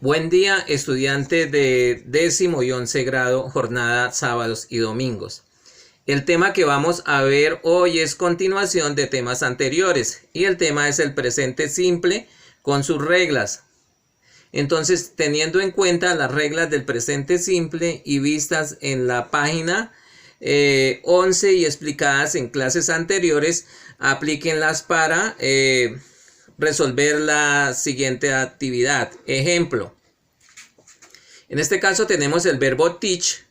Buen día, estudiante de 10º y 11 grado, jornada sábados y domingos. El tema que vamos a ver hoy es continuación de temas anteriores y el tema es el presente simple con sus reglas. Entonces, teniendo en cuenta las reglas del presente simple y vistas en la página 11 y explicadas en clases anteriores, aplíquenlas para resolver la siguiente actividad. Ejemplo. En este caso tenemos el verbo teach,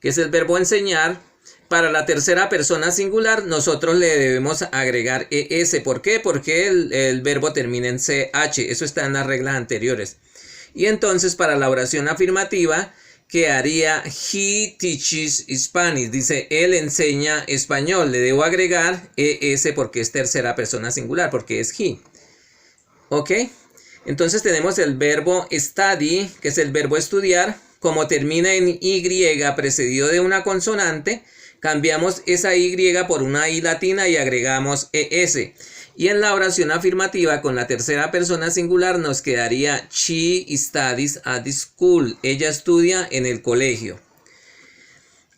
que es el verbo enseñar. Para la tercera persona singular nosotros le debemos agregar es. ¿Por qué? Porque el verbo termina en ch. Eso está en las reglas anteriores. Y entonces para la oración afirmativa quedaría he teaches Spanish. Dice, él enseña español. Le debo agregar es porque es tercera persona singular, porque es he. ¿Ok? Entonces tenemos el verbo study, que es el verbo estudiar. Como termina en y precedido de una consonante, cambiamos esa y por una i latina y agregamos es. Y en la oración afirmativa con la tercera persona singular nos quedaría she studies at the school. Ella estudia en el colegio.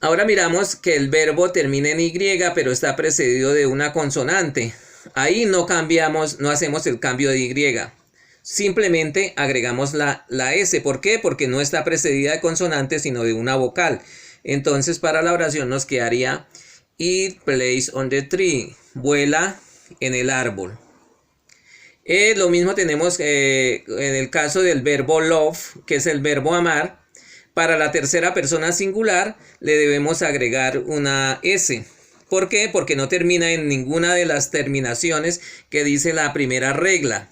Ahora miramos que el verbo termina en y, pero está precedido de una consonante. Ahí no cambiamos, no hacemos el cambio de y. Simplemente agregamos la S. ¿Por qué? Porque no está precedida de consonante, sino de una vocal. Entonces, para la oración nos quedaría it plays on the tree. Vuela en el árbol. Lo mismo tenemos en el caso del verbo love, que es el verbo amar. Para la tercera persona singular le debemos agregar una S. ¿Por qué? Porque no termina en ninguna de las terminaciones que dice la primera regla.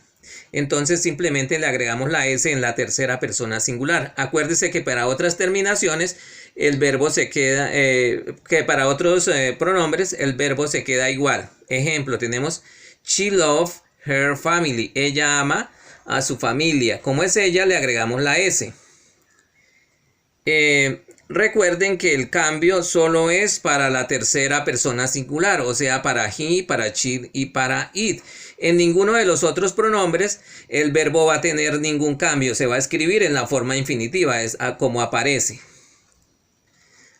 Entonces simplemente le agregamos la S en la tercera persona singular. Acuérdese que para otras terminaciones el verbo se queda, que para otros pronombres el verbo se queda igual. Ejemplo, tenemos she loves her family. Ella ama a su familia. Como es ella, le agregamos la S. Recuerden que el cambio solo es para la tercera persona singular, o sea, para he, para she y para it. En ninguno de los otros pronombres el verbo va a tener ningún cambio, se va a escribir en la forma infinitiva, es como aparece.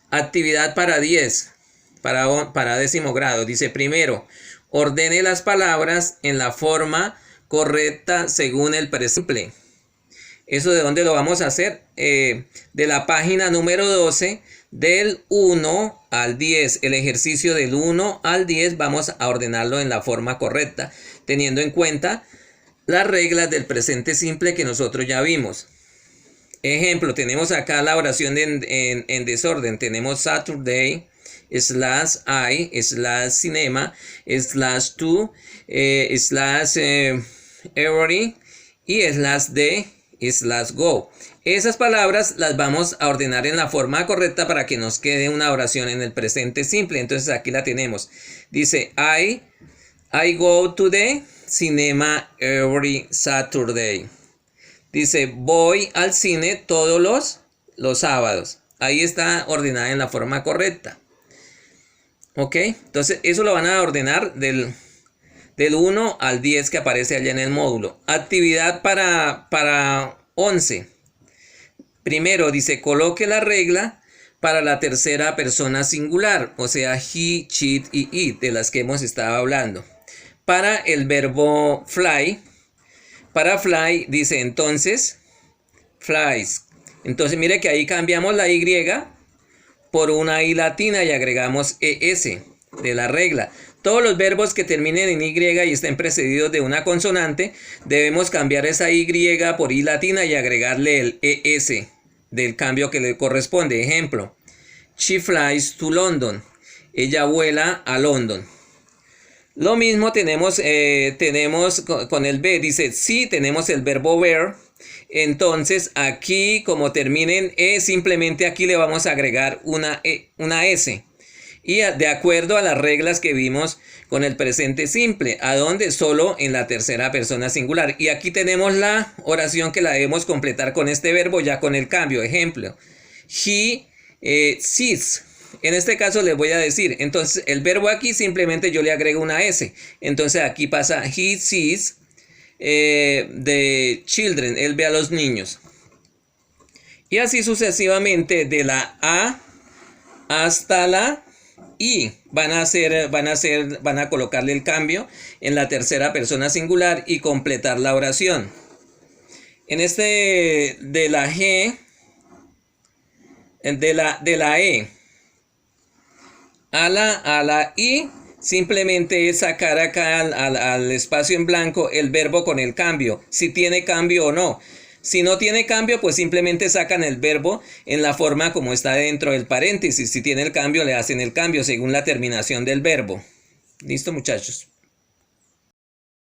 Actividad para 10, para 10º grado. Dice, primero, ordene las palabras en la forma correcta según el presente. ¿Eso de dónde lo vamos a hacer? De la página número 12, del 1 al 10. El ejercicio del 1 al 10 vamos a ordenarlo en la forma correcta, teniendo en cuenta las reglas del presente simple que nosotros ya vimos. Ejemplo, tenemos acá la oración en desorden. Tenemos Saturday, slash I, slash cinema, slash to, slash every y slash de, slash go. Esas palabras las vamos a ordenar en la forma correcta para que nos quede una oración en el presente simple. Entonces aquí la tenemos. Dice I go to the cinema every Saturday. Dice voy al cine todos los sábados. Ahí está ordenada en la forma correcta. Ok, entonces eso lo van a ordenar del 1 al 10 que aparece allá en el módulo. Actividad para 11. Primero dice, coloque la regla para la tercera persona singular, o sea, he, she y it, de las que hemos estado hablando. Para el verbo fly, para fly dice entonces, flies. Entonces mire que ahí cambiamos la y por una i latina y agregamos es de la regla. Todos los verbos que terminen en y y estén precedidos de una consonante, debemos cambiar esa y por i latina y agregarle el es del cambio que le corresponde. Ejemplo, she flies to London. Ella vuela a London. Lo mismo tenemos con el B. Dice, sí, tenemos el verbo ver. Entonces aquí, como terminen simplemente aquí le vamos a agregar una S. Y de acuerdo a las reglas que vimos con el presente simple, ¿a dónde? Solo en la tercera persona singular. Y aquí tenemos la oración que la debemos completar con este verbo ya con el cambio. Ejemplo, he sees. En este caso les voy a decir, entonces el verbo aquí simplemente yo le agrego una S. Entonces aquí pasa he sees the children, él ve a los niños. Y así sucesivamente de la A hasta la I. Van a colocarle el cambio en la tercera persona singular y completar la oración. En este de la G, de la E a la I, simplemente es sacar acá al espacio en blanco el verbo con el cambio, si tiene cambio o no. Si no tiene cambio, pues simplemente sacan el verbo en la forma como está dentro del paréntesis. Si tiene el cambio, le hacen el cambio según la terminación del verbo. ¿Listo, muchachos?